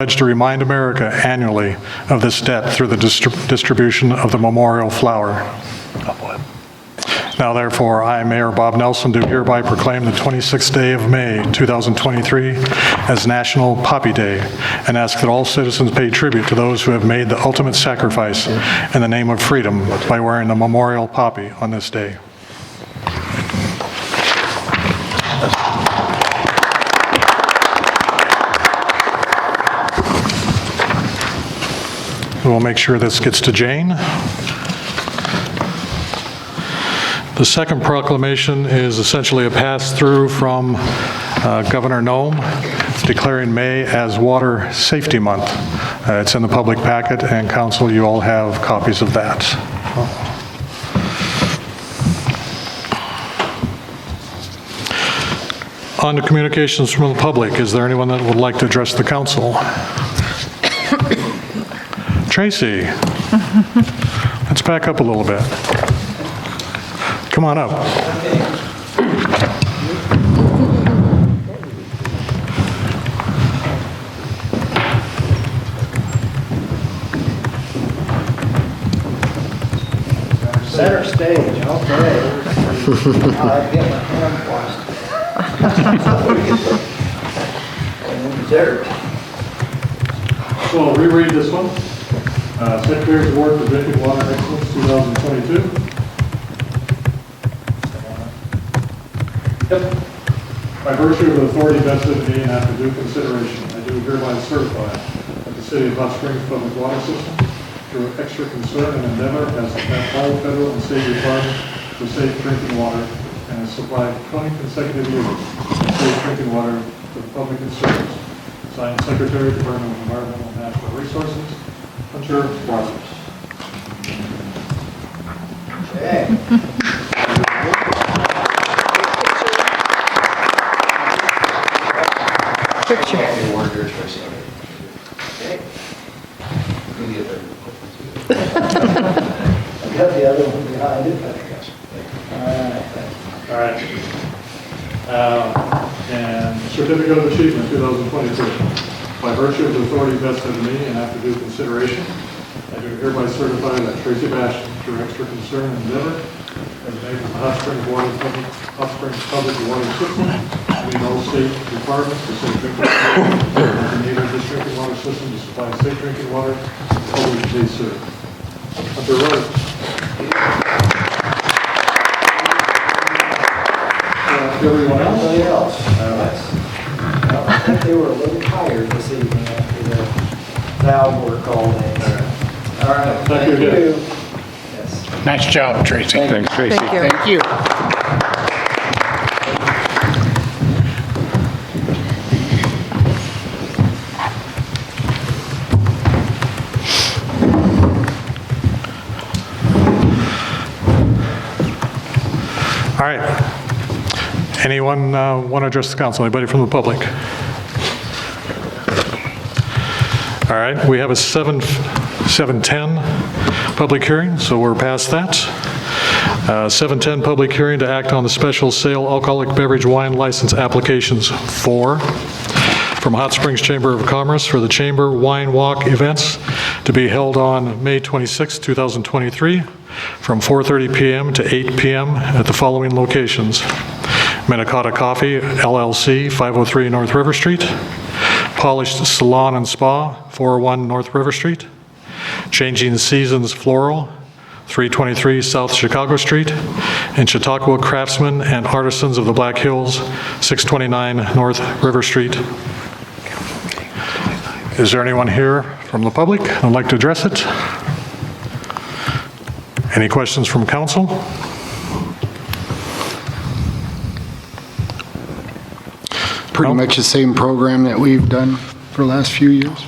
pledge to remind America annually of this debt through the distribution of the memorial flower. Now therefore, I, Mayor Bob Nelson, do hereby proclaim the 26th day of May, 2023 as National Poppy Day, and ask that all citizens pay tribute to those who have made the ultimate sacrifice in the name of freedom by wearing the memorial poppy on this day. We'll make sure this gets to Jane. The second proclamation is essentially a pass-through from Governor Noem declaring May as Water Safety Month. It's in the public packet, and Council, you all have copies of that. On to communications from the public. Is there anyone that would like to address the Council? Tracy, let's back up a little bit. Come on up. Center stage, okay. I get my hand washed. Dessert. So I'll reread this one. Secretary's Award for Drinking Water Excellence 2022. Yep. By virtue of the authority vested in me and after due consideration, I do hereby certify that the City of Hot Springs Public Water System, through extra concern and endeavor, has met all federal and state requirements for safe drinking water and has supplied 20 consecutive years of safe drinking water to the public and servants. Signed, Secretary, Department of Environmental and Natural Resources, Hunter Rogers. Okay. Picture. I got the other one behind it. All right. And Certificate of Achievement 2022. By virtue of the authority vested in me and after due consideration, I do hereby certify that Tracy Bastion, through extra concern and endeavor, has made the Hot Springs Public Water System to meet all state requirements for safe drinking water, and to enable this drinking water system to supply safe drinking water to the public they serve. Hunter Rogers. Everyone else? Anybody else? Well, I think they were a little tired this evening after the valve work all day. All right. Thank you again. Yes. Nice job, Tracy. Thanks, Tracy. Thank you. All right. Anyone want to address the council? Anybody from the public? All right, we have a 7:10 public hearing, so we're past that. 7:10 public hearing to act on the special sale alcoholic beverage wine license applications 4 from Hot Springs Chamber of Commerce for the Chamber Wine Walk events to be held on May 26, 2023 from 4:30 p.m. to 8 p.m. at the following locations: Minnetonka Coffee, LLC, 503 North River Street; Polished Salon and Spa, 401 North River Street; Changing Seasons Floral, 323 South Chicago Street; and Chautauqua Craftsmen and Artisans of the Black Hills, 629 North River Street. Is there anyone here from the public that would like to address it? Any questions from council? Pretty much the same program that we've done for the last few years.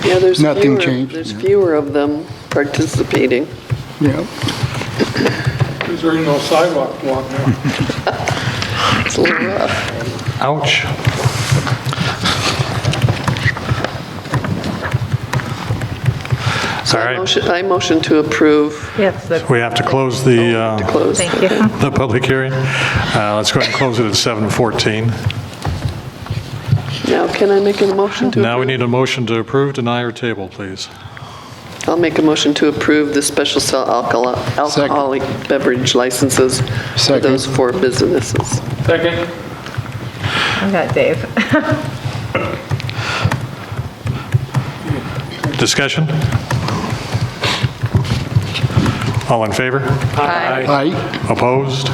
Yeah, there's Nothing fewer, changed, There's yeah. fewer of them participating. Yeah. Is there no sidewalk walk now? It's a little rough. Ouch. So All right. I motion to approve. Yes, We have to close the To close. thank you. the public hearing. Let's go ahead and close it at 7:14. Now, Can I make a motion to Now we approve? need a motion to approve, deny, or table, please. I'll make a motion to approve the special sale alcoholic beverage licenses for Second. those 4 businesses. Second? I got Dave. Discussion? All in favor? Aye. Aye. Opposed?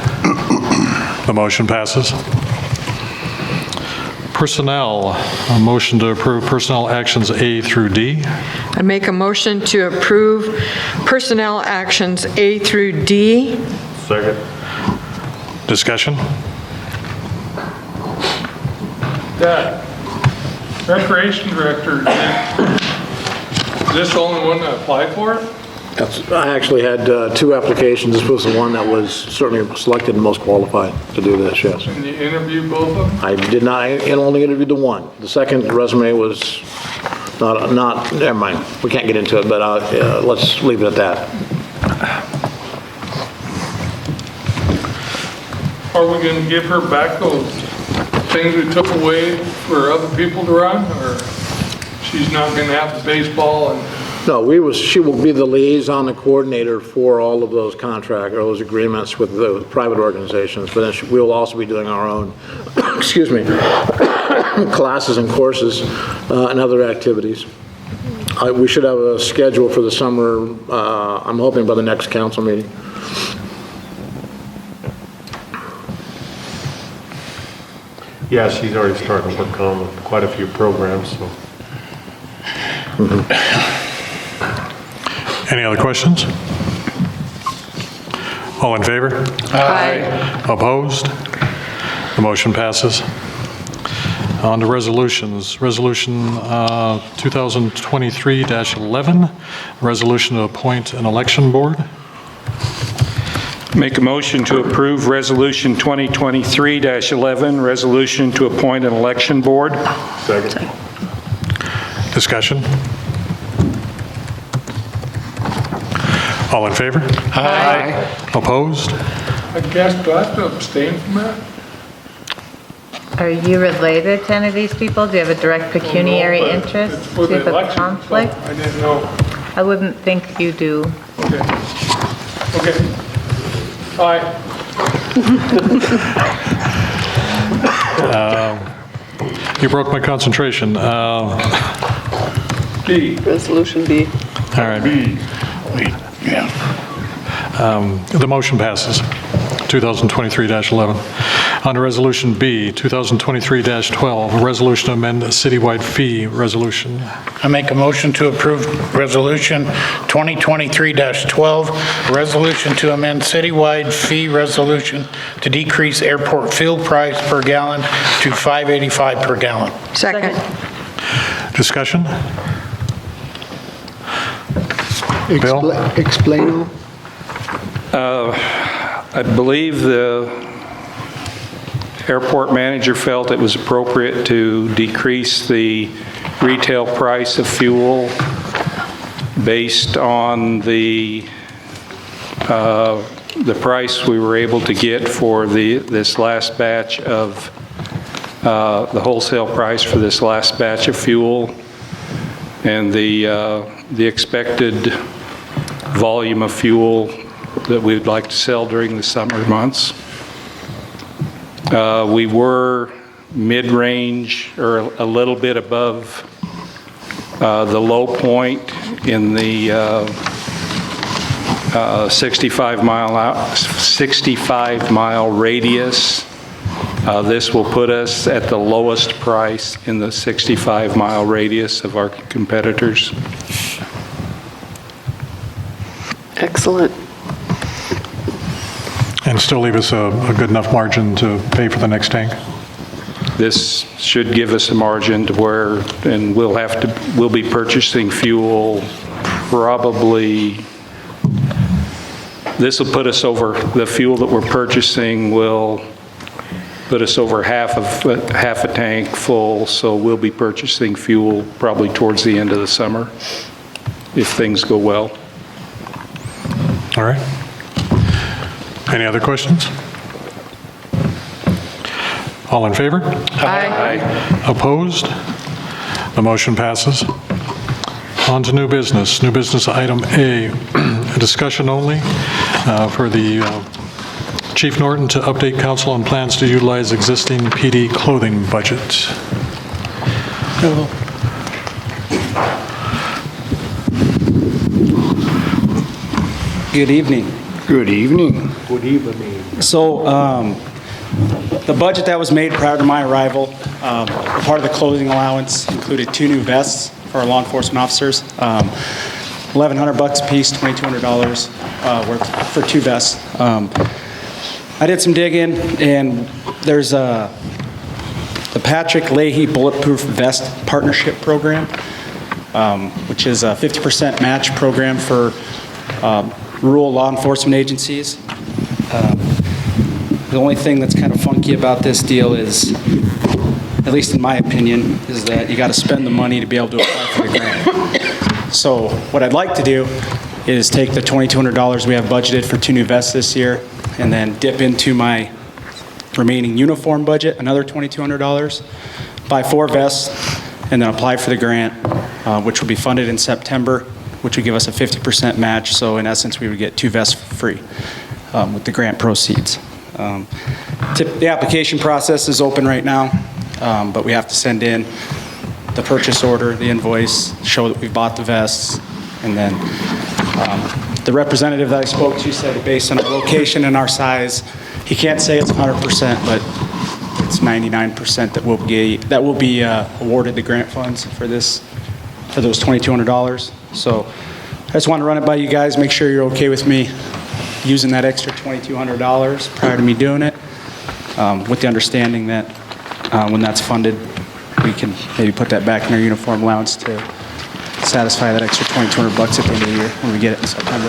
The motion passes. Personnel, a motion to approve personnel actions A through D. I make a motion to approve personnel actions A through D. Discussion? That recreation director, is this the only one that applied for it? I actually had 2 applications. This was the one that was certainly selected and most qualified to do this, yes. And you interviewed both of them? I did not, I only interviewed the one. The second resume was not, never mind, we can't get into it, but let's leave it at that. Are we gonna give her back those things we took away for other people to run, or she's not gonna have the baseball and? No, she will be the liaison, the coordinator for all of those contract, or those agreements with the private organizations, but then we will also be doing our own, excuse me, classes and courses and other activities. We should have a schedule for the summer, I'm hoping by the next council meeting. Yeah, she's already started to work on quite a few programs, so. Any other questions? All in favor? Aye. Opposed? The motion passes. On to resolutions. Resolution 2023-11, resolution to appoint an election board. Make a motion to approve Resolution 2023-11, resolution to appoint an election board. Second. Discussion? All in favor? Aye. Opposed? I guess, do I have to abstain from that? Are you related to any of these people? Do you have a direct pecuniary But interest? It's for Do you the have a election, so conflict? I didn't know. I wouldn't think you do. Okay. Okay. Aye. You broke my concentration. B. Resolution B. All right. The motion passes, 2023-11. On to Resolution B, 2023-12, a resolution to amend a citywide fee resolution. I make a motion to approve Resolution 2023-12, a resolution to amend citywide fee resolution to decrease airport fuel price per gallon to $5.85 per gallon. Second. Discussion? Bill? Explain. I believe the airport manager felt it was appropriate to decrease the retail price of fuel based on the price we were able to get for this last batch of, the wholesale price for this last batch of fuel, and the expected volume of fuel that we would like to sell during the summer months. We were mid-range or a little bit above the low point in the 65-mile radius. This will put us at the lowest price in the 65-mile radius of our competitors. Excellent. And still leave us a good enough margin to pay for the next tank? This should give us a margin to where, and we'll be purchasing fuel probably, this will put us over, the fuel that we're purchasing will put us over half a tank full, so we'll be purchasing fuel probably towards the end of the summer, if things go well. All right. Any other questions? All in favor? Aye. Opposed? The motion passes. On to new business. New business item A, a discussion only for the Chief Norton to update council on plans to utilize existing PD clothing budget. Good evening. Good evening. Good evening. So, the budget that was made prior to my arrival, part of the clothing allowance included 2 new vests for our law enforcement officers. $1,100 a piece, $2,200 worth for 2 vests. I did some digging, and there's the Patrick Leahy Bulletproof Vest Partnership Program, which is a 50% match program for rural law enforcement agencies. The only thing that's kind of funky about this deal is, at least in my opinion, is that you got to spend the money to be able to apply for the grant. So what I'd like to do is take the $2,200 we have budgeted for 2 new vests this year, and then dip into my remaining uniform budget, another $2,200, buy 4 vests, and then apply for the grant, which will be funded in September, which would give us a 50% match. So in essence, we would get 2 vests for free with the grant proceeds. The application process is open right now, but we have to send in the purchase order, the invoice, show that we bought the vests, and then the representative that I spoke to said based on our location and our size, he can't say it's 100%, but it's 99% that will be awarded the grant funds for those $2,200. So I just want to run it by you guys, make sure you're okay with me using that extra $2,200 prior to me doing it, with the understanding that when that's funded, we can maybe put that back in our uniform allowance to satisfy that extra $2,200 at the end of the year when we get it in September.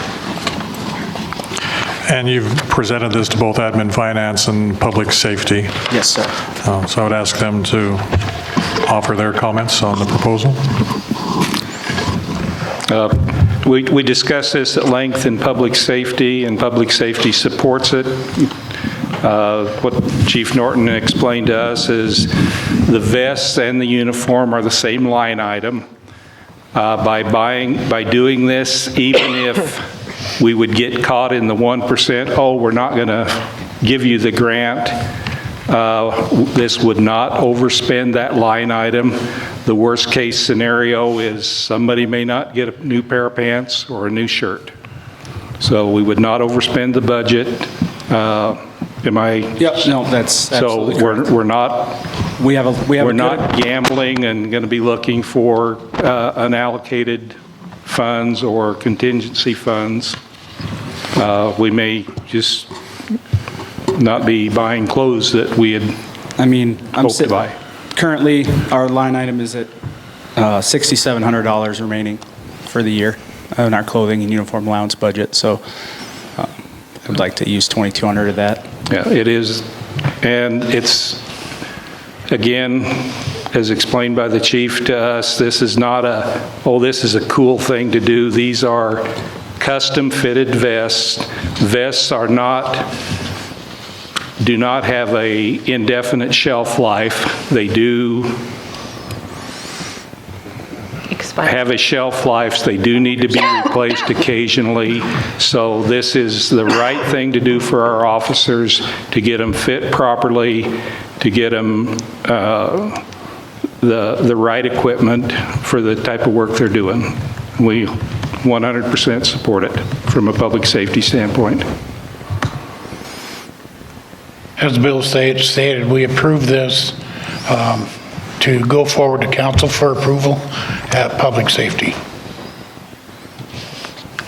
And you've presented this to both admin, finance, and public safety. Yes, sir. So I would ask them to offer their comments on the proposal. We discussed this at length in public safety, and public safety supports it. What Chief Norton explained to us is the vests and the uniform are the same line item. By doing this, even if we would get caught in the 1%, oh, we're not going to give you the grant, this would not overspend that line item. The worst case scenario is somebody may not get a new pair of pants or a new shirt. So we would not overspend the budget. Am I? Yep, no, that's absolutely correct. So we're not, we're not gambling and going to be looking for unallocated funds or contingency funds. We may just not be buying clothes that we had hoped to buy. Currently, our line item is at $6,700 remaining for the year in our clothing and uniform allowance budget. So I would like to use $2,200 of that. Yeah, it is, and it's, again, as explained by the chief to us, this is not this is a cool thing to do. These are custom fitted vests. Vests do not have a indefinite shelf life. They do have a shelf life. So they do need to be replaced occasionally. So this is the right thing to do for our officers, to get them fit properly, to get them the right equipment for the type of work they're doing. We 100% support it from a public safety standpoint. As Bill stated, we approve this to go forward to council for approval at public safety.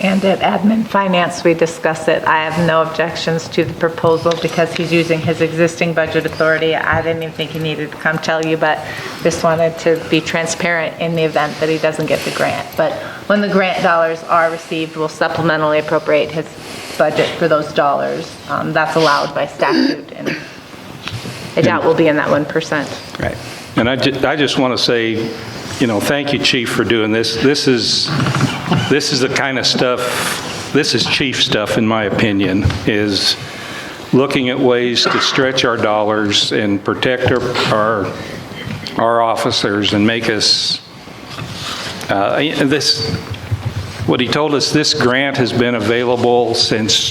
And at admin finance, we discussed it. I have no objections to the proposal because he's using his existing budget authority. I didn't even think he needed to come tell you, but just wanted to be transparent in the event that he doesn't get the grant. But when the grant dollars are received, we'll supplementally appropriate his budget for those dollars. That's allowed by statute, and I doubt we'll be in that 1%. Right. And I just want to say, thank you, Chief, for doing this. This is the kind of stuff, this is chief stuff, in my opinion, is looking at ways to stretch our dollars and protect our officers and make us What he told us, this grant has been available since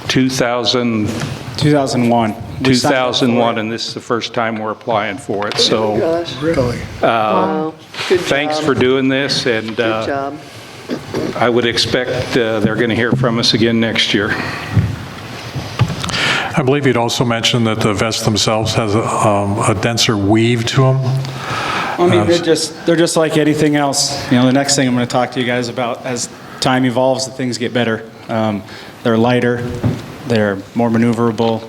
2001, 2001. and this is the first time we're applying for it. So Gosh, Really? wow. Good thanks job. for doing this, and Good job. I would expect they're going to hear from us again next year. I believe you'd also mentioned that the vests themselves has a denser weave to them. I mean, they're just like anything else. You know, the next thing I'm going to talk to you guys about, as time evolves, the things get better. They're lighter, they're more maneuverable.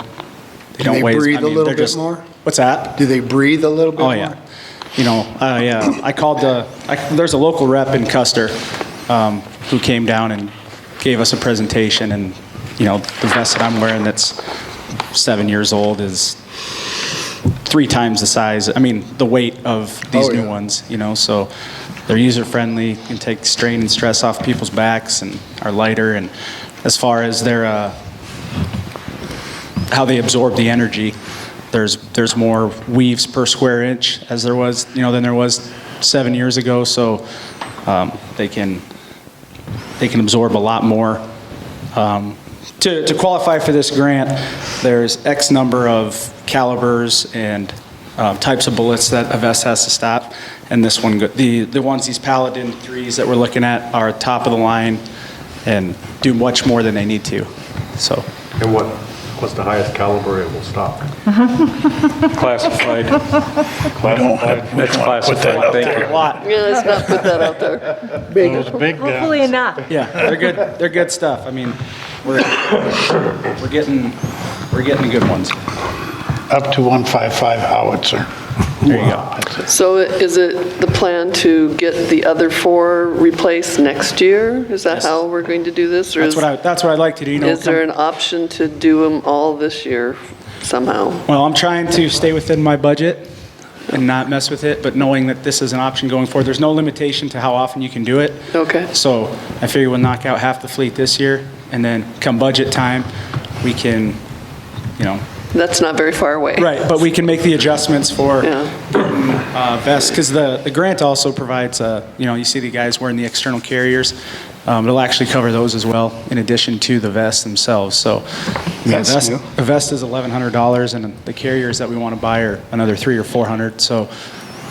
They Do don't they weigh. breathe I mean, a little they're bit just- more? What's that? Do they breathe a little bit Oh, more? yeah. You know, I called there's a local rep in Custer who came down and gave us a presentation, and, you know, the vest that I'm wearing that's 7 years old is 3 times the size, I mean, the weight of these Oh, new yeah. ones, you know, so they're user-friendly, can take strain and stress off people's backs and are lighter, and as far as their, how they absorb the energy, there's more weaves per square inch as there was, you know, than there was 7 years ago, so they can absorb a lot more. To qualify for this grant, there's X number of calibers and types of bullets that a vest has to stop, and this one, the ones, these Paladin 3s that we're looking at are top of the line and do much more than they need to, so. And what's the highest caliber it will stop? Classified. That's classified, thank you. A lot. Yeah, let's not put that out there. Those big Hopefully enough. Yeah, they're good stuff. I mean, we're getting the good ones. Up to 155 howitzer. There you go. So is it the plan to get the other 4 replaced next year? Is that Yes. how we're going to do this? Or That's what I'd like to do, you know. is there an option to do them all this year somehow? Well, I'm trying to stay within my budget and not mess with it, but knowing that this is an option going forward, there's no limitation to how often you can do it. Okay. So I figure we'll knock out half the fleet this year, and then come budget time, we can, you know, That's not very far away. right, but we can make the adjustments for Yeah. vests, because the grant also provides, you know, you see the guys wearing the external carriers. It'll actually cover those as well, in addition to the vests themselves. So That's new. a vest is $1,100, and the carriers that we want to buy are another $300 or $400. So,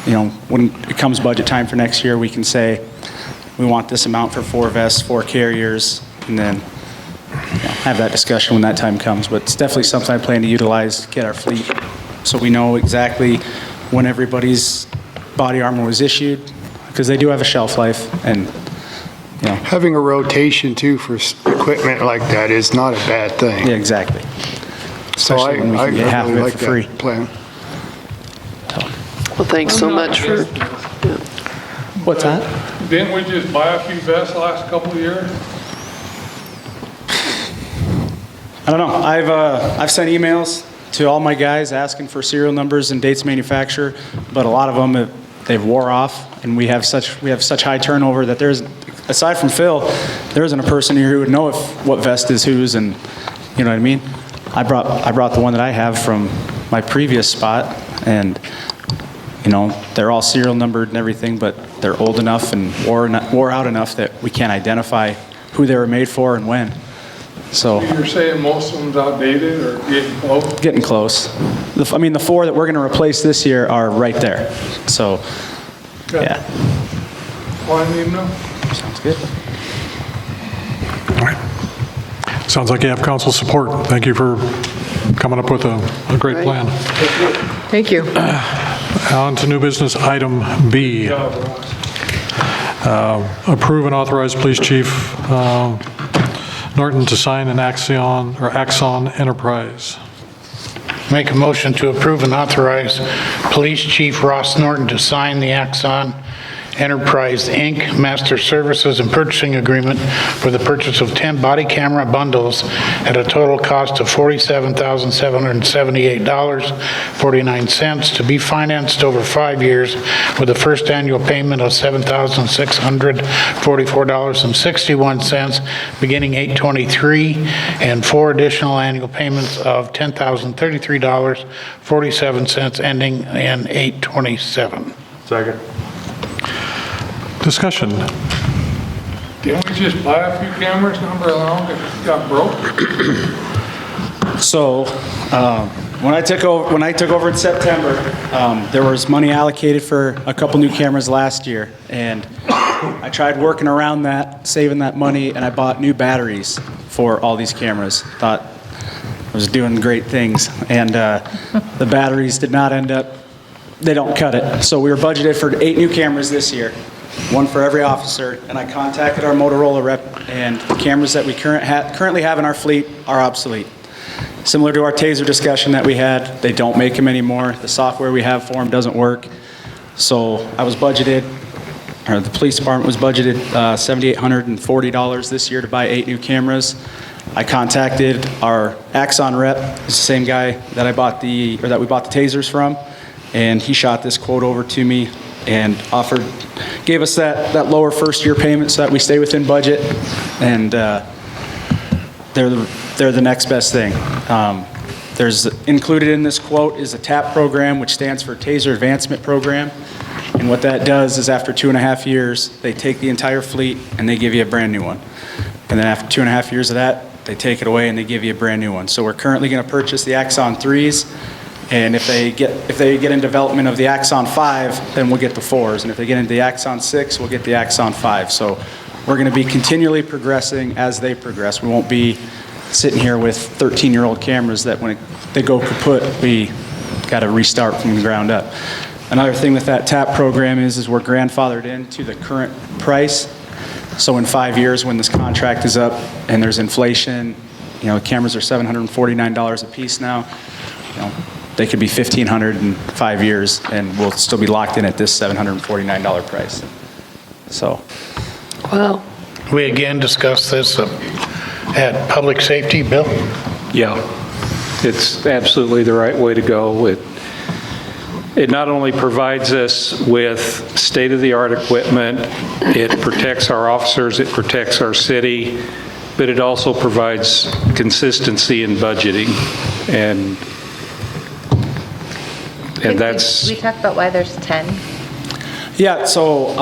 you know, when it comes budget time for next year, we can say, we want this amount for 4 vests, 4 carriers, and then, you know, have that discussion when that time comes. But it's definitely something I plan to utilize, get our fleet, so we know exactly when everybody's body armor was issued, because they do have a shelf life, and, you know, Having a rotation too for equipment like that is not a bad thing. yeah, exactly. So Especially when we can get half of really it like for free. that plan. Well, thanks so much for, What's that? Didn't we just buy a few vests the last couple of years? I don't know. I've sent emails to all my guys asking for serial numbers and dates of manufacture, but a lot of them they've wore off, and we have such high turnover that there's, aside from Phil, there isn't a person here who would know what vest is whose, and you know what I mean. I brought the one that I have from my previous spot, and you know, they're all serial numbered and everything, but they're old enough and wore out enough that we can't identify who they were made for and when. So You're saying most of them's outdated or getting close? getting close. I mean, the 4 that we're going to replace this year are right there. So, Okay. yeah, Well, I need to know. sounds good. All right. Sounds like you have council support. Thank you for coming up with a great Right. plan. Thank you. On to new business, item B. Approve and authorize Police Chief Norton to sign an Axon Enterprise. Make a motion to approve and authorize Police Chief Ross Norton to sign the Axon Enterprise, Inc. Master Services and Purchasing Agreement for the purchase of 10 body camera bundles at a total cost of $47,778.49 to be financed over 5 years with a first annual payment of $7,644.61 beginning 8/23 and 4 additional annual payments of $10,033.47 ending in 8/27. Second. Discussion. Didn't we just buy a few cameras, number long, that got broke? So, when I took over in September, there was money allocated for a couple new cameras last year, and I tried working around that, saving that money, and I bought new batteries for all these cameras. Thought I was doing great things, and the batteries did not end up, they don't cut it. So we were budgeted for 8 new cameras this year, 1 for every officer, and I contacted our Motorola rep, and the cameras that we currently have in our fleet are obsolete. Similar to our taser discussion that we had, they don't make them anymore. The software we have for them doesn't work. So I was budgeted, or the police department was budgeted $7,840 this year to buy 8 new cameras. I contacted our Axon rep, it's the same guy that we bought the tasers from, and he shot this quote over to me and gave us that lower first year payment so that we stay within budget, and they're the next best thing. There's included in this quote is a TAP program, which stands for Taser Advancement Program. And what that does is after 2.5 years, they take the entire fleet and they give you a brand new one. And then after 2.5 years of that, they take it away and they give you a brand new one. So we're currently going to purchase the Axon 3s. And if they get in development of the Axon 5, then we'll get the 4s. And if they get into the Axon 6, we'll get the Axon 5. So we're going to be continually progressing as they progress. We won't be sitting here with 13-year-old cameras that when they go kaput, we got to restart from the ground up. Another thing with that TAP program is we're grandfathered into the current price. So in 5 years, when this contract is up and there's inflation, the cameras are $749 a piece now. They could be $1,500 in 5 years, and we'll still be locked in at this $749 price. So. Wow. We again discussed this at Public Safety, Bill? Yeah, it's absolutely the right way to go. It not only provides us with state-of-the-art equipment, it protects our officers, it protects our city, but it also provides consistency in budgeting. And that's... We talked about why there's 10. Yeah, so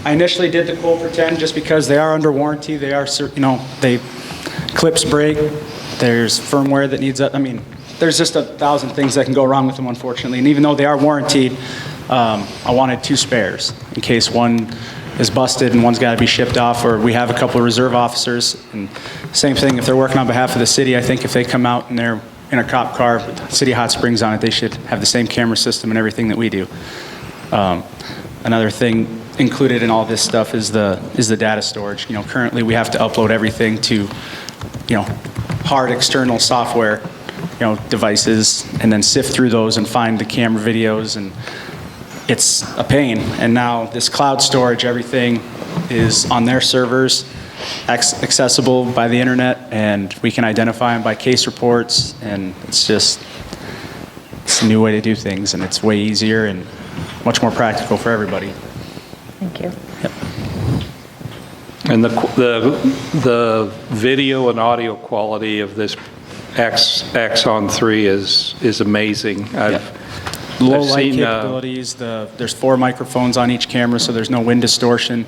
I initially did the quote for 10 just because they are under warranty. They are, clips break. There's firmware that needs, there's just 1,000 things that can go wrong with them, unfortunately. And even though they are warranted, I wanted 2 spares in case one is busted and one's got to be shipped off, or we have a couple of reserve officers. And same thing, if they're working on behalf of the city, I think if they come out and they're in a cop car with City Hot Springs on it, they should have the same camera system and everything that we do. Another thing included in all this stuff is the data storage. Currently we have to upload everything to, hard external software, devices, and then sift through those and find the camera videos, and it's a pain. And now this cloud storage, everything is on their servers, accessible by the internet, and we can identify them by case reports, and it's a new way to do things, and it's way easier and much more practical for everybody. Thank you. Yep. And the video and audio quality of this Axon 3 is amazing. Low light capabilities. There's 4 microphones on each camera, so there's no wind distortion.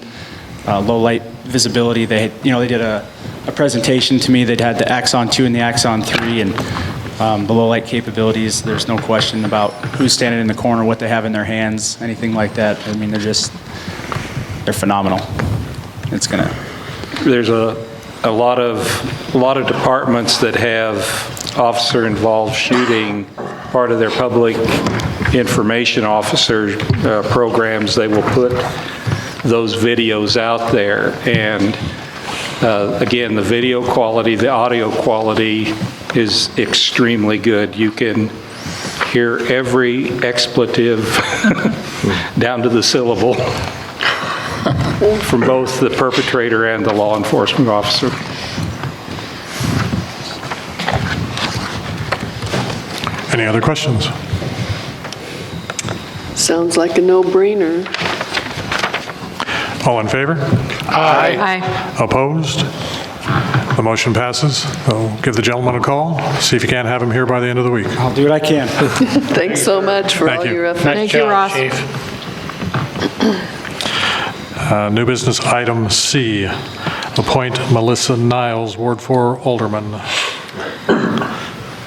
Low light visibility. They did a presentation to me. They'd had the Axon 2 and the Axon 3, and the low light capabilities. There's no question about who's standing in the corner, what they have in their hands, anything like that. They're phenomenal. There's a lot of departments that have officer-involved shooting. Part of their public information officer programs, they will put those videos out there. And again, the video quality, the audio quality is extremely good. You can hear every expletive down to the syllable from both the perpetrator and the law enforcement officer. Any other questions? Sounds like a no-brainer. All in favor? Aye. Opposed? The motion passes. So give the gentleman a call. See if you can't have him here by the end of the week. I'll do what I can. Thanks so much for Thank all you. your efforts. Nice Thank you, job, Ross. Chief. New business item C, appoint Melissa Niles, Ward 4 Alderman.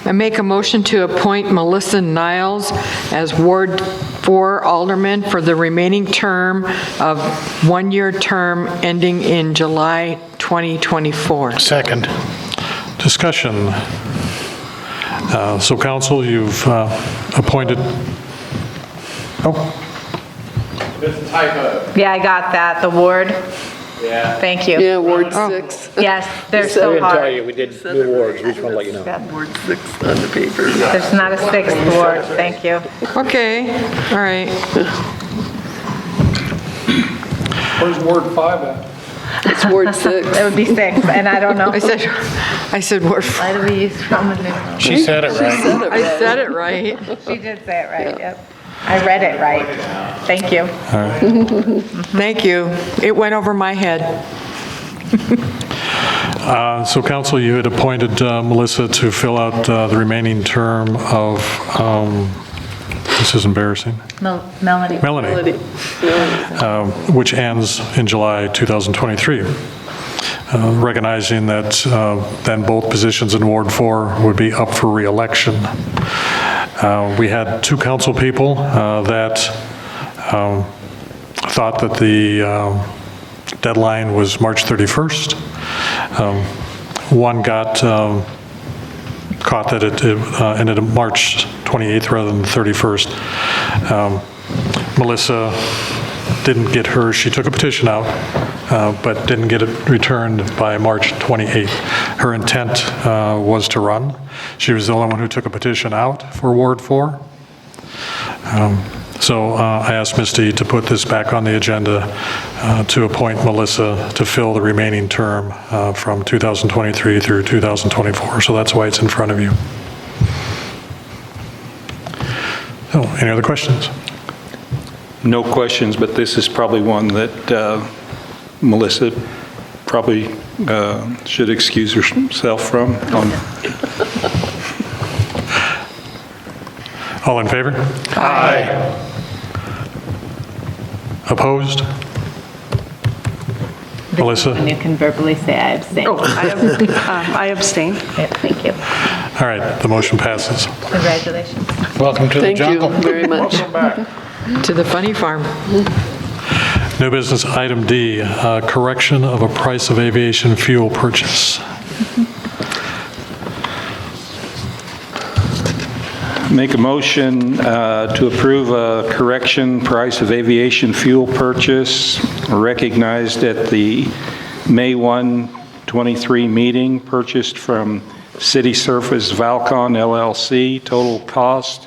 I make a motion to appoint Melissa Niles as Ward 4 Alderman for the remaining term of one-year term ending in July 2024. Second. Discussion. So council, you've appointed, Yeah, I got that, the ward. Yeah. Thank you. Yeah, Ward 6. Yes, they're I so didn't tell hard. you, we did new wards, we just want to let you know. Ward 6 on the paper. There's not a sixth ward, thank you. Okay, all right. Where's Ward 5 at? It's Ward 6. It would be six, and I don't know. I said Ward 4. Why do we use Roman numerals? She said it right. I said it right. She did say it right, yep. I read it right. Thank you. Thank you. It went over my head. so council, you had appointed Melissa to fill out the remaining term of, this is embarrassing, Melanie. Melanie, which ends in July 2023. Recognizing that then both positions in Ward 4 would be up for re-election. We had two council people that thought that the deadline was March 31st. One got caught that it ended on March 28th rather than the 31st. Melissa didn't get hers. She took a petition out, but didn't get it returned by March 28th. Her intent was to run. She was the only one who took a petition out for Ward 4. So I asked Misty to put this back on the agenda to appoint Melissa to fill the remaining term from 2023 through 2024. So that's why it's in front of you. So, any other questions? No questions, but this is probably one that Melissa probably should excuse herself from. All in favor? Aye. Opposed? Melissa? And you can verbally say I abstain. I abstain. Yeah, thank you. All right, the motion passes. Congratulations. Welcome to the Thank you jungle. very much. To the funny farm. New business item D, correction of a price of aviation fuel purchase. Make a motion to approve a correction price of aviation fuel purchase recognized at the May 1, 23 meeting, purchased from City Surface Valcon LLC, total cost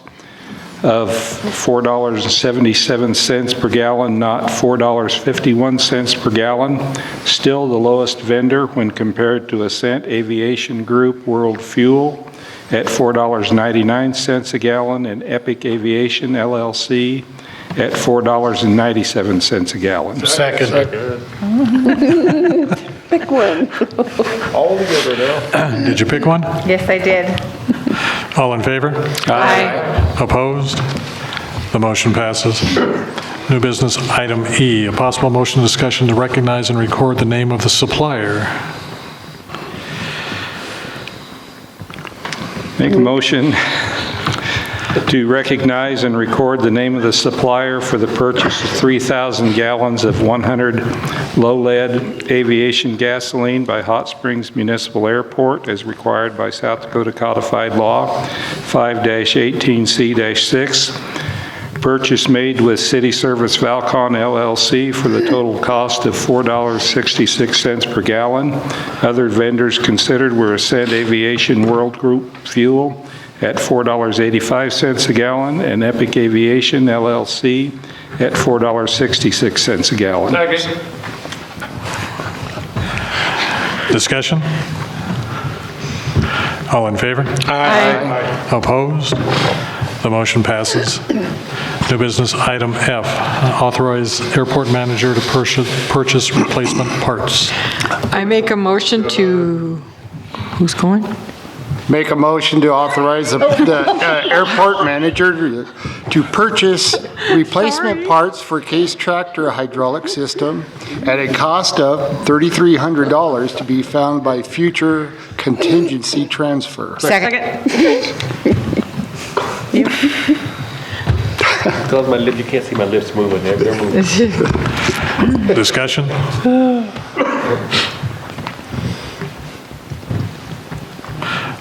of $4.77 per gallon, not $4.51 per gallon. Still the lowest vendor when compared to Ascent Aviation Group World Fuel at $4.99 a gallon, and Epic Aviation LLC at $4.97 a gallon. Second. Pick one. All together now. Did you pick one? Yes, I did. All in favor? Aye. Opposed? The motion passes. New business item E, a possible motion discussion to recognize and record the name of the supplier. Make a motion to recognize and record the name of the supplier for the purchase of 3,000 gallons of 100 low-lead aviation gasoline by Hot Springs Municipal Airport as required by South Dakota Codified Law 5-18C-6. Purchase made with City Service Valcon LLC for the total cost of $4.66 per gallon. Other vendors considered were Ascent Aviation World Group Fuel at $4.85 a gallon and Epic Aviation LLC at $4.66 a gallon. Second. Discussion? All in favor? Aye. Opposed? The motion passes. New business item F, authorize airport manager to purchase replacement parts. I make a motion to, who's going? Make a motion to authorize the airport manager to purchase replacement parts for case tractor hydraulic system at a cost of $3,300 to be found by future contingency transfer. Second. Close my lips, you can't see my lips moving, they're moving. Discussion?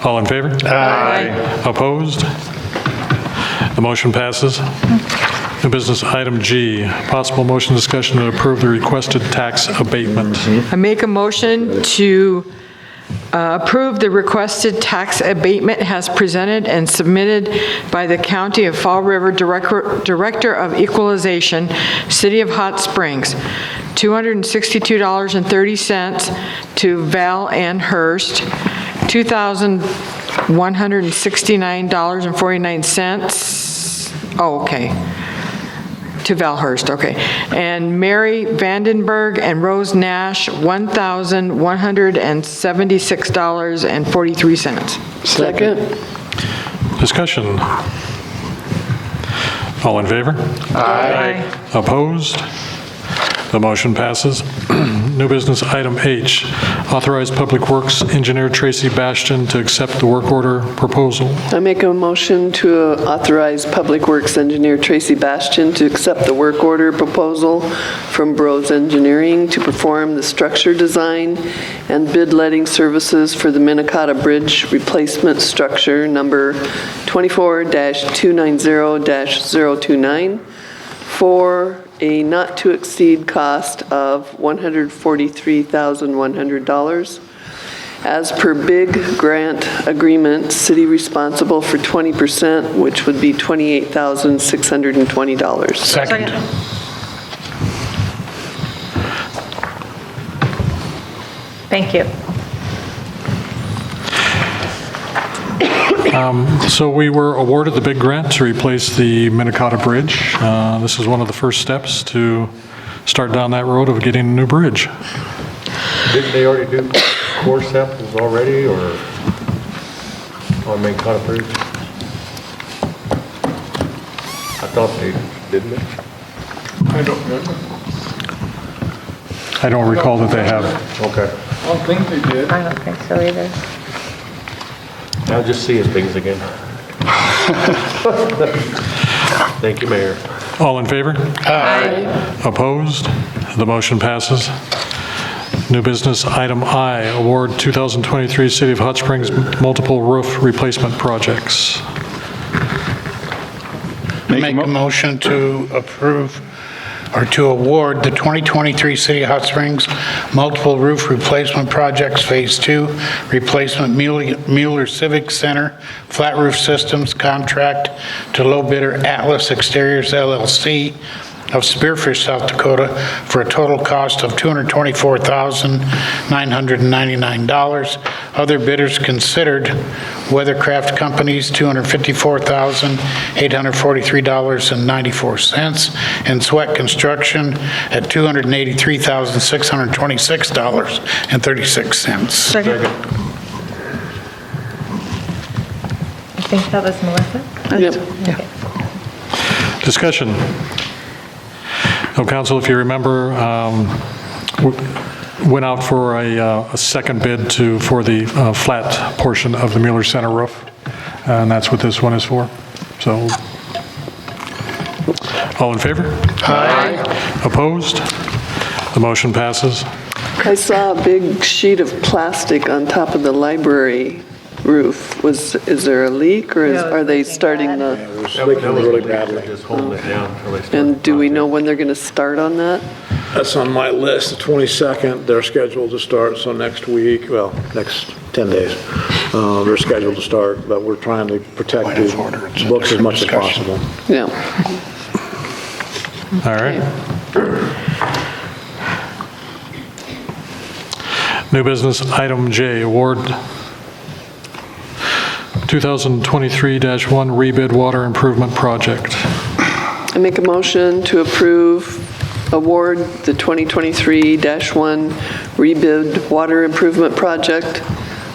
All in favor? Aye. Opposed? The motion passes. New business item G, possible motion discussion to approve the requested tax abatement. I make a motion to approve the requested tax abatement as presented and submitted by the County of Fall River Director of Equalization, City of Hot Springs, $262.30 to Val Ann Hurst, $2,169.49. Oh, okay. To Val Hurst, okay. And Mary Vandenberg and Rose Nash, $1,176.43. Second. Discussion? All in favor? Aye. Opposed? The motion passes. New business item H, authorize Public Works Engineer Tracy Bastian to accept the work order proposal. I make a motion to authorize Public Works Engineer Tracy Bastian to accept the work order proposal from Bros Engineering to perform the structure design and bid letting services for the Minnetonka Bridge replacement structure number 24-290-029 for a not-to-exceed cost of $143,100. As per big grant agreement, city responsible for 20%, which would be $28,620. Second. Thank you. So we were awarded the big grant to replace the Minnetonka Bridge. This is one of the first steps to start down that road of getting a new bridge. Didn't they already do core samples already, or on Minnetonka Bridge? I thought they, didn't they? I don't remember. I don't recall that they have. Okay. I don't think they did. I don't think so either. Now just seeing things again. Thank you, Mayor. All in favor? Aye. Opposed? The motion passes. New business item I, award 2023 City of Hot Springs multiple roof replacement projects. Make a motion to approve or to award the 2023 City of Hot Springs multiple roof replacement projects Phase 2 replacement Mueller Civic Center flat roof systems contract to low bidder Atlas Exteriors LLC of Spearfish, South Dakota for a total cost of $224,999. Other bidders considered Weathercraft Companies, $254,843.94, and Sweat Construction at $283,626.36. Second. I think that was Melissa? Yep. Okay. Discussion. So, Council, if you remember, went out for a second bid for the flat portion of the Mueller Center roof, and that's what this one is for. So, all in favor? Aye. Opposed? The motion passes. I saw a big sheet of plastic on top of the library roof. Is there a leak, or are they starting the, That was really badly. Just holding it down until they start. and do we know when they're going to start on that? That's on my list, the 22nd, they're scheduled to start, so next week, well, next 10 days, they're scheduled to start, but we're trying to protect the books as much as possible. Yeah. All right. New business item J, award 2023-1 rebid water improvement project. I make a motion to award the 2023-1 rebid water improvement project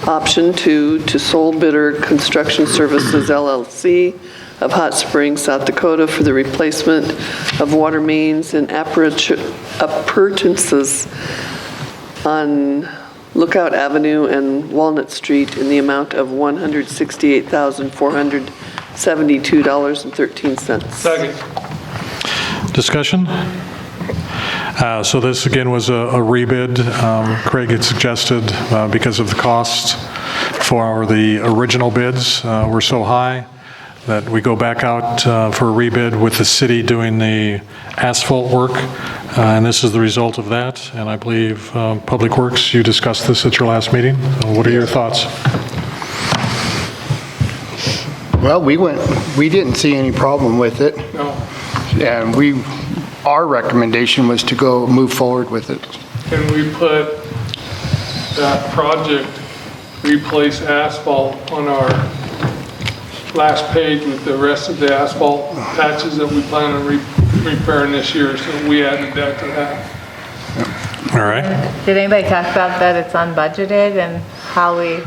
Option 2, to sole bidder Construction Services LLC of Hot Springs, South Dakota for the replacement of water mains and appurtenances on Lookout Avenue and Walnut Street in the amount of $168,472.13. Second. Discussion? So this, again, was a rebid. Craig had suggested, because of the cost for the original bids were so high, that we go back out for a rebid with the city doing the asphalt work. And this is the result of that. And I believe Public Works, you discussed this at your last meeting. So what are your thoughts? Well, we didn't see any problem with it. No. And our recommendation was to move forward with it. Can we put that project, replace asphalt, on our last page with the rest of the asphalt patches that we plan on repairing this year? So we added that to that. All right. Did anybody talk about that it's unbudgeted and how we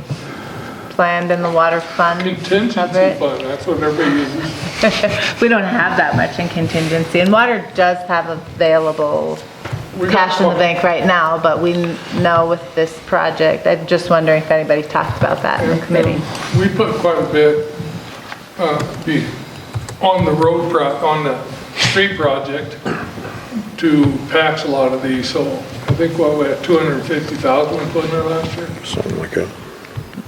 planned in the water fund? Contingency of it? fund, that's what everybody uses. We don't have that much in contingency, and water does have available We got cash in the some. bank right now, but we know with this project, I'm just wondering if anybody talked about that in the committee. We put quite a bit on the on the street project to patch a lot of these, so I think we had 250,000 we put in there last year. Something like that.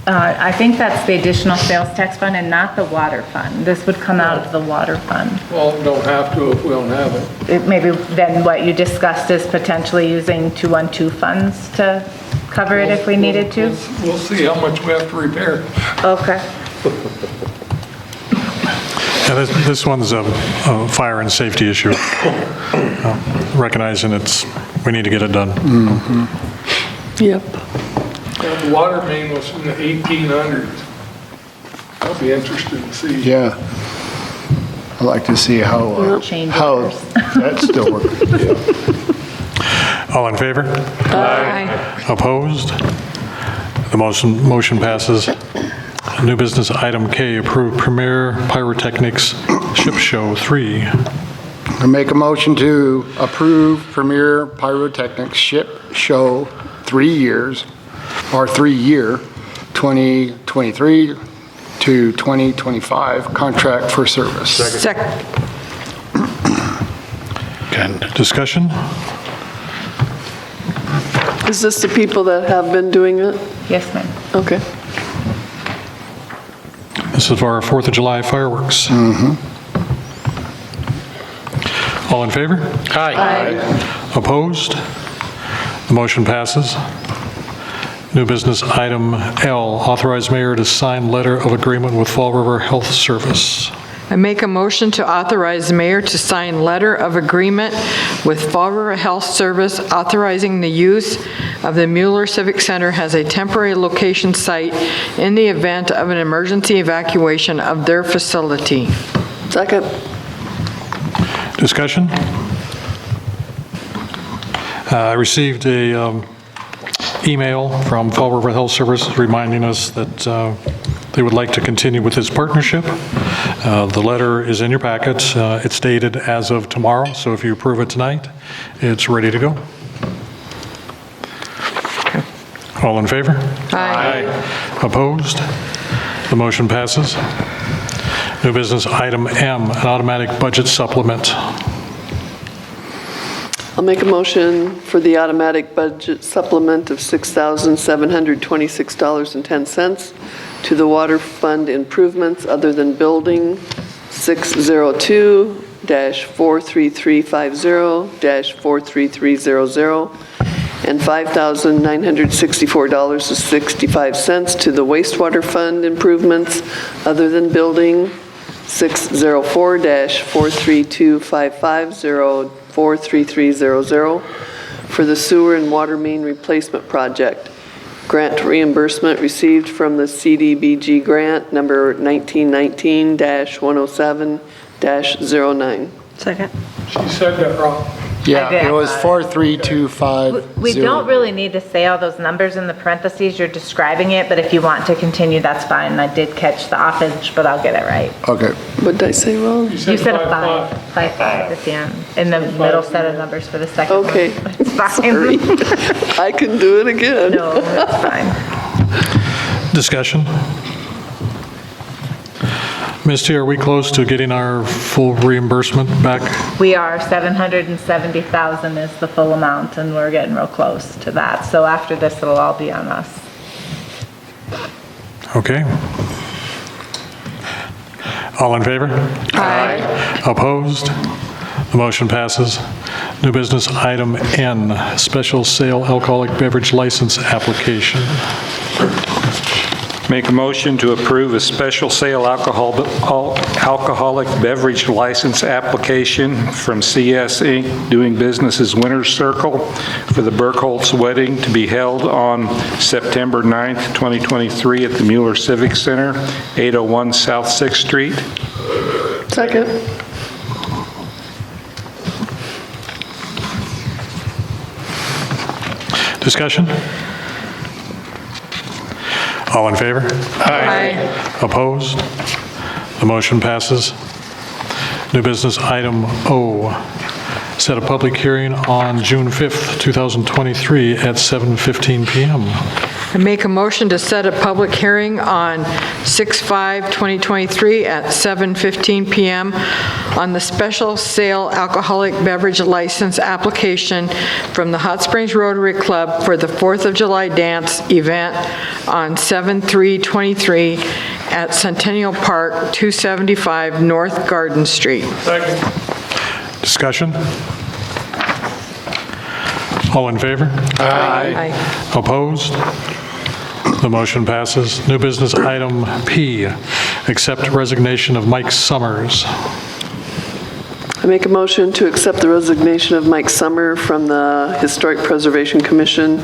I think that's the additional sales tax fund and not the water fund. This would come out of the water fund. Well, don't have to if we don't have it. Maybe then what you discussed is potentially using 212 funds to cover it if we needed to? We'll see how much we have to repair. Okay. Yeah, this one's a fire and safety issue. Recognizing we need to get it done. Yep. The water main was from the 1800s. I'll be interested to see. Yeah. I'd like to see how Change that still works. All in favor? Aye. Opposed? The motion passes. New business item K, approve Premier Pyrotechnics Ship Show 3. I make a motion to approve Premier Pyrotechnics Ship Show 3 years, or 3-year, 2023 to 2025 contract for service. Second. Discussion? Is this the people that have been doing it? Yes, ma'am. Okay. This is for our 4th of July fireworks. All in favor? Aye. Opposed? The motion passes. New business item L, authorize mayor to sign letter of agreement with Fall River Health Service. I make a motion to authorize the mayor to sign letter of agreement with Fall River Health Service authorizing the use of the Mueller Civic Center as a temporary location site in the event of an emergency evacuation of their facility. Second. Discussion? I received a email from Fall River Health Service reminding us that they would like to continue with this partnership. The letter is in your packet. It's dated as of tomorrow, so if you approve it tonight, it's ready to go. All in favor? Aye. Opposed? The motion passes. New business item M, an automatic budget supplement. I'll make a motion for the automatic budget supplement of $6,726.10 to the water fund improvements other than building 602-43350-43300 and $5,964.65 to the wastewater fund improvements other than building 604-43255-43300 for the sewer and water main replacement project. Grant reimbursement received from the CDBG grant number 1919-107-09. Second. She said that wrong. Yeah, did. it was 4325. We don't really need to say all those numbers in the parentheses, you're describing it, but if you want to continue, that's fine. I did catch the offage, but I'll get it right. Okay. What did I say wrong? You said a 5.5. 5 at the end, in the middle set of numbers for the second one. Okay. It's fine. Sorry. I can do it again. No, it's fine. Discussion? Misty, are we close to getting our full reimbursement back? We are, 770,000 is the full amount, and we're getting real close to that. So after this, it'll all be on us. Okay. All in favor? Aye. Opposed? The motion passes. New business item N, special sale alcoholic beverage license application. Make a motion to approve a special sale alcoholic beverage license application from CS Inc., doing business as Winter's Circle, for the Burkholz wedding to be held on September 9th, 2023 at the Mueller Civic Center, 801 South 6th Street. Second. Discussion? All in favor? Aye. Opposed? The motion passes. New business item O, set a public hearing on June 5th, 2023 at 7:15 PM. I make a motion to set a public hearing on 6/5/2023 at 7:15 PM on the special sale alcoholic beverage license application from the Hot Springs Rotary Club for the 4th of July dance event on 7/3/23 at Centennial Park, 275 North Garden Street. Second. Discussion? All in favor? Aye. Opposed? The motion passes. New business item P, accept resignation of Mike Summers. I make a motion to accept the resignation of Mike Summer from the Historic Preservation Commission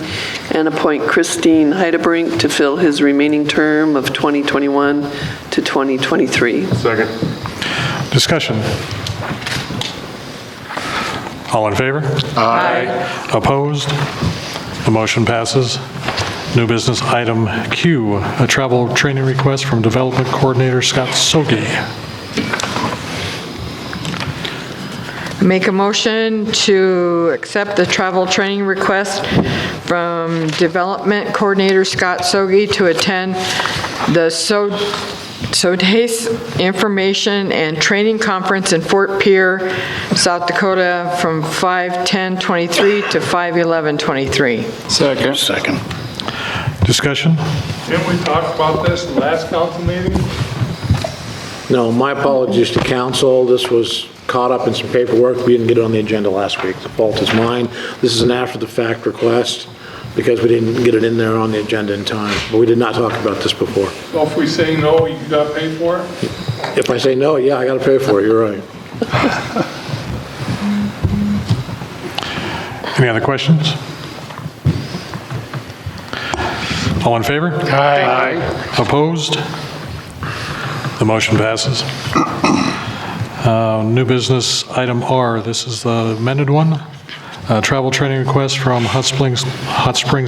and appoint Christine Heidebrink to fill his remaining term of 2021 to 2023. Second. Discussion? All in favor? Aye. Opposed? The motion passes. New business item Q, a travel training request from Development Coordinator Scott Sogi. Make a motion to accept the travel training request from Development Coordinator Scott Sogi to attend the SODACE Information and Training Conference in Fort Pierre, South Dakota, from 5/10/23 to 5/11/23. Second. Discussion? Didn't we talk about this in the last council meeting? No, my apologies to council. This was caught up in some paperwork. We didn't get it on the agenda last week. The fault is mine. This is an after-the-fact request because we didn't get it in there on the agenda in time. But we did not talk about this before. So if we say no, you got to pay for it? If I say no, yeah, I got to pay for it. You're right. Any other questions? All in favor? Aye. Opposed? The motion passes. New business item R, this is the amended one. Travel training request from Hot Springs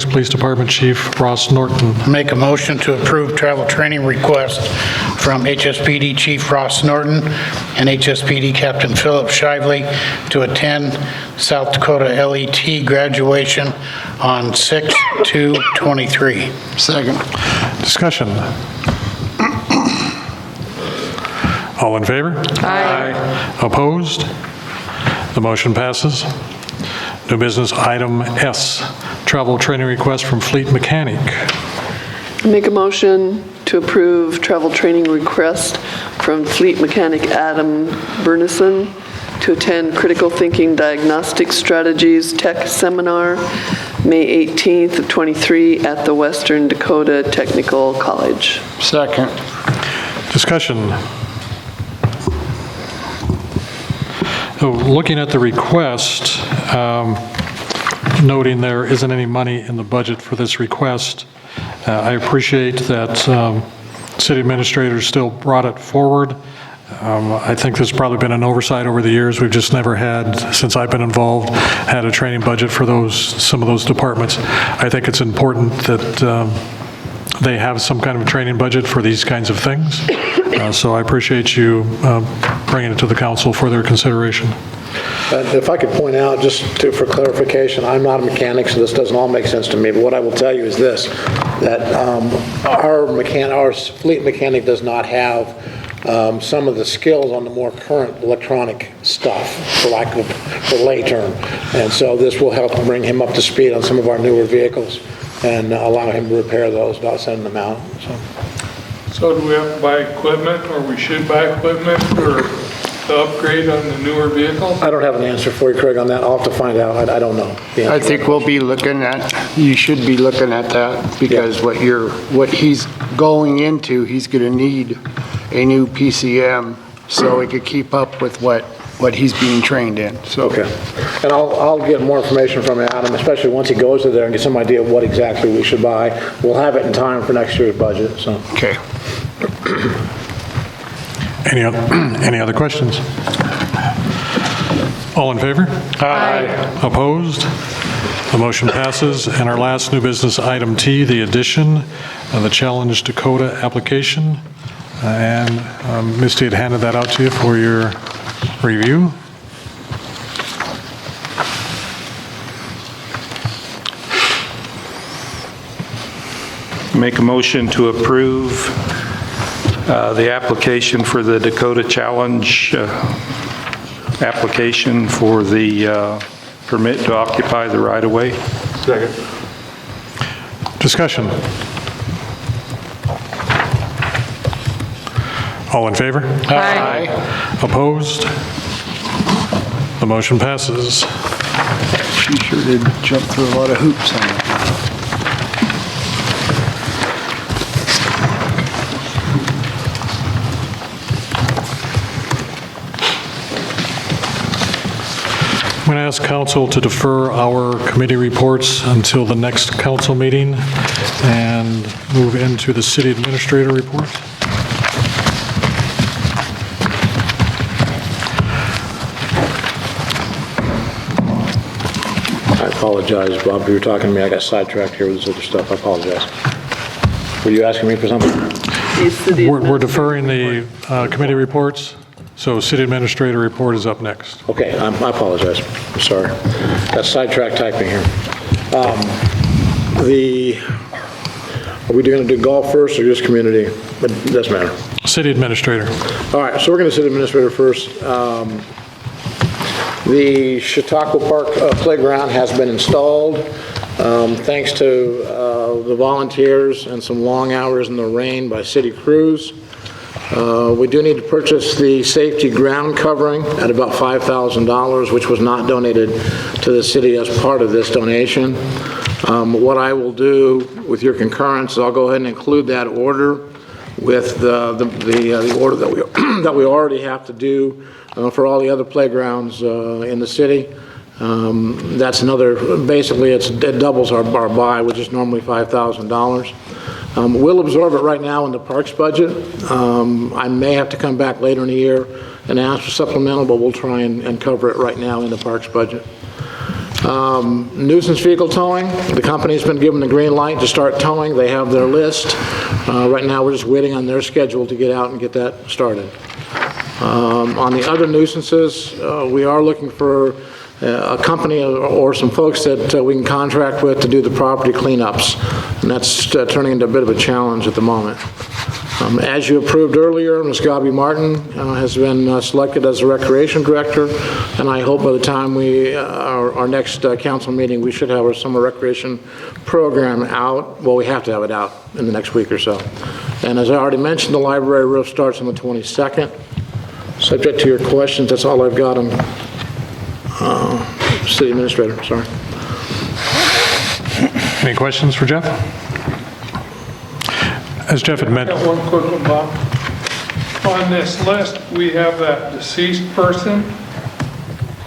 Police Department Chief Ross Norton. Make a motion to approve travel training request from HSPD Chief Ross Norton and HSPD Captain Philip Shively to attend South Dakota LET graduation on 6/2/23. Second. Discussion. All in favor? Aye. Opposed? The motion passes. New business item S, travel training request from Fleet Mechanic. Make a motion to approve travel training request from Fleet Mechanic Adam Bernison to attend Critical Thinking Diagnostic Strategies Tech Seminar, May 18th of 23 at the Western Dakota Technical College. Second. Discussion. So looking at the request, noting there isn't any money in the budget for this request, I appreciate that city administrators still brought it forward I think there's probably been an oversight over the years. We've just never had, since I've been involved, had a training budget for some of those departments. I think it's important that they have some kind of a training budget for these kinds of things. So I appreciate you bringing it to the council for their consideration. If I could point out, for clarification, I'm not a mechanic, so this doesn't all make sense to me, but what I will tell you is this, that our fleet mechanic does not have some of the skills on the more current electronic stuff, for lay term. And so this will help bring him up to speed on some of our newer vehicles and allow him to repair those without sending them out. So do we have to buy equipment, or we should buy equipment for the upgrade on the newer vehicles? I don't have an answer for you, Craig, on that. I'll have to find out. I don't know. I think you should be looking at that, because what he's going into, he's going to need a new PCM so he could keep up with what he's being trained in. So. Okay. And I'll get more information from Adam, especially once he goes to there and get some idea of what exactly we should buy. We'll have it in time for next year's budget, so. Okay. Any other questions? All in favor? Aye. Opposed? The motion passes. And our last new business, item T, the addition of the Challenge Dakota application. And Misty had handed that out to you for your review. Make a motion to approve the application for the Dakota Challenge application for the permit to occupy the right-of-way. Second. Discussion. All in favor? Aye. Opposed? The motion passes. She sure did jump through a lot of hoops on that. I'm going to ask council to defer our committee reports until the next council meeting and move into the city administrator report. I apologize, Bob, you were talking to me. I got sidetracked here with this other stuff. I apologize. Were you asking me for something? We're deferring the committee reports, so city administrator report is up next. Okay, I apologize. I'm sorry. Got sidetracked typing here. Are we going to do golf first or just community? It doesn't matter. City administrator. All right, so we're going to city administrator first. The Chautauqua Park playground has been installed. Thanks to the volunteers and some long hours in the rain by city crews. We do need to purchase the safety ground covering at about $5,000, which was not donated to the city as part of this donation. What I will do with your concurrence is I'll go ahead and include that order with the order that we already have to do for all the other playgrounds in the city. That's basically it doubles our buy, which is normally $5,000. We'll absorb it right now in the parks budget. I may have to come back later in the year and ask for supplemental, but we'll try and cover it right now in the parks budget. Nuisance vehicle towing, the company's been given the green light to start towing. They have their list. Right now we're just waiting on their schedule to get out and get that started. On the other nuisances, we are looking for a company or some folks that we can contract with to do the property cleanups, and that's turning into a bit of a challenge at the moment. As you approved earlier, Ms. Gabi Martin has been selected as the recreation director, and I hope by the time our next council meeting, we should have our summer recreation program out. Well, we have to have it out in the next week or so. And as I already mentioned, the library roof starts on the 22nd. Subject to your questions, that's all I've got on city administrator, sorry. Any questions for Jeff? As Jeff had Got mentioned, one quick one, Bob. On this list, we have that deceased person.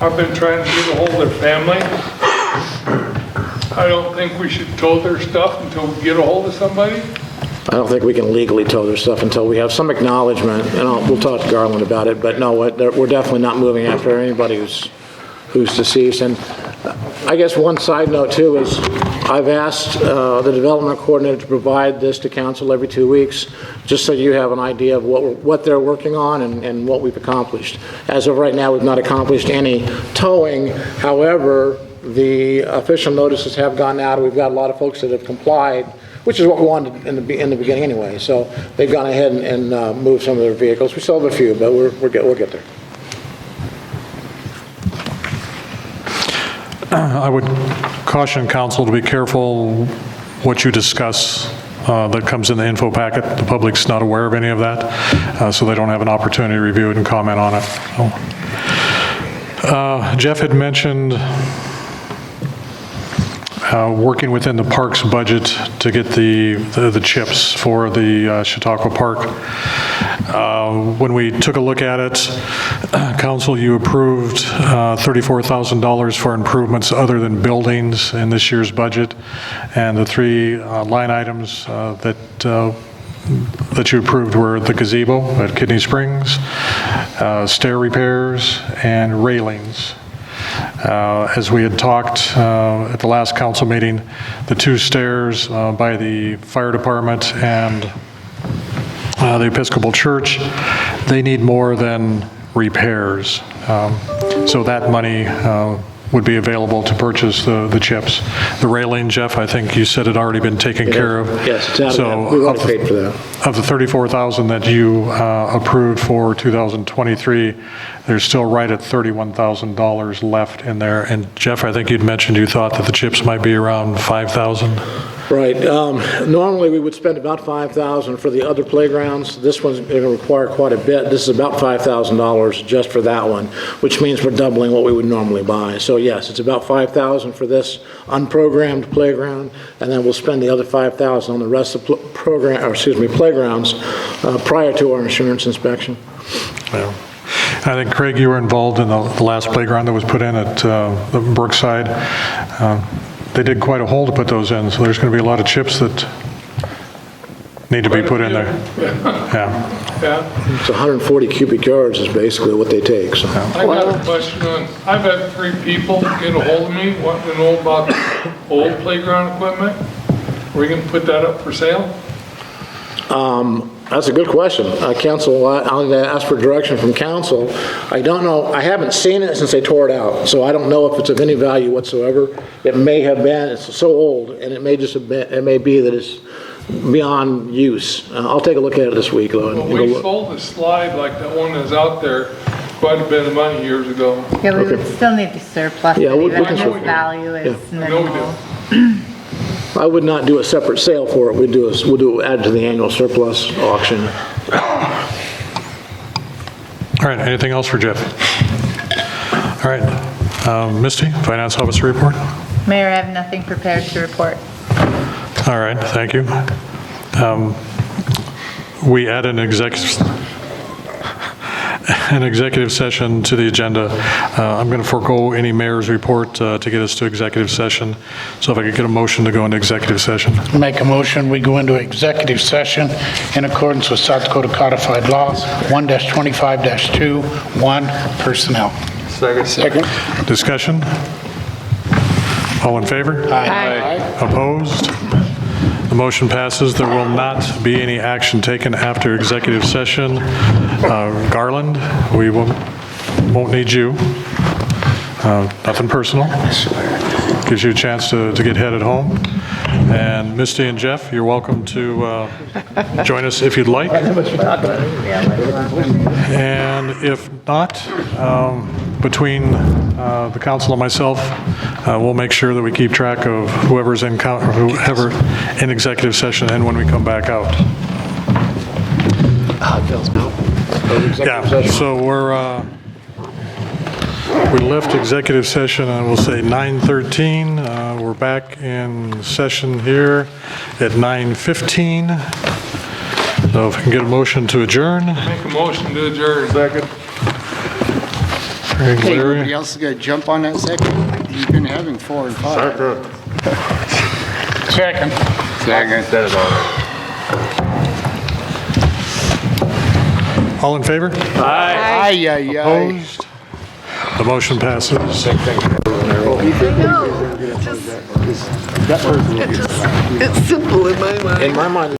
I've been trying to get a hold of their family. I don't think we should tow their stuff until we get a hold of somebody. I don't think we can legally tow their stuff until we have some acknowledgement, and we'll talk to Garland about it, but no, we're definitely not moving after anybody who's deceased. And I guess one side note too is I've asked the development coordinator to provide this to council every 2 weeks, just so you have an idea of what they're working on and what we've accomplished. As of right now, we've not accomplished any towing. However, the official notices have gone out, and we've got a lot of folks that have complied, which is what we wanted in the beginning anyway. So they've gone ahead and moved some of their vehicles. We still have a few, but we'll get there. I would caution council to be careful what you discuss that comes in the info packet. The public's not aware of any of that, so they don't have an opportunity to review it and comment on it. Jeff had mentioned working within the park's budget to get the chips for the Chautauqua Park. When we took a look at it, council, you approved $34,000 for improvements other than buildings in this year's budget, and the three line items that you approved were the gazebo at Kidney Springs, stair repairs, and railings. As we had talked at the last council meeting, the two stairs by the fire department and the Episcopal Church, they need more than repairs. So that money would be available to purchase the chips. The railing, Jeff, I think you said had already been taken care of. Yes, it's out of So that. We've already paid for that. Of the $34,000 that you approved for 2023, there's still right at $31,000 left in there. And Jeff, I think you'd mentioned you thought that the chips might be around $5,000. Right. Normally, we would spend about $5,000 for the other playgrounds. This one's going to require quite a bit. This is about $5,000 just for that one, which means we're doubling what we would normally buy. So yes, it's about $5,000 for this unprogrammed playground, and then we'll spend the other $5,000 on the rest of playgrounds prior to our insurance inspection. Yeah. I think, Craig, you were involved in the last playground that was put in at the Brookside. They did quite a hole to put those in, so there's going to be a lot of chips that need to be put in there. Yeah. It's 140 cubic yards is basically what they take. So. I got a question on, I've had 3 people get a hold of me wanting to know about old playground equipment. Are we going to put that up for sale? That's a good question. Council, I'll ask for direction from council. I don't know, I haven't seen it since they tore it out, so I don't know if it's of any value whatsoever. It may have been, it's so old, and it may just have been, it may be that it's beyond use. I'll take a look at it this week, though. Well, we sold a slide like that one that's out there quite a bit of money years ago. Yeah, we would still need to surplus it, Yeah, we even can if surplus its value is I know we minimal. do. I would not do a separate sale for it. We'll add to the annual surplus auction. All right, anything else for Jeff? All right, Misty, Finance Officer report? Mayor, I have nothing prepared to report. All right, thank you. We add an executive session to the agenda. I'm going to forego any mayor's report to get us to executive session. So if I could get a motion to go into executive session. Make a motion, we go into executive session in accordance with South Dakota Codified Law 1-25-2, 1, personnel. Second. Discussion? All in favor? Aye. Opposed? The motion passes. There will not be any action taken after executive session. Garland, we won't need you. Nothing personal. Gives you a chance to get headed home. And Misty and Jeff, you're welcome to join us if you'd like. And if not, between the council and myself, we'll make sure that we keep track of whoever's in executive session and when we come back out. Yeah, so we left executive session, and we'll say 9:13. We're back in session here at 9:15. So if we can get a motion to adjourn. Make a motion to adjourn. Second. Craig Hey, Leary. everybody else is going to jump on that second? You've been having 4 and 5. Second. Said it already. All in favor? Aye, aye, aye. Opposed? The motion passes. It's simple in my mind. In my mind,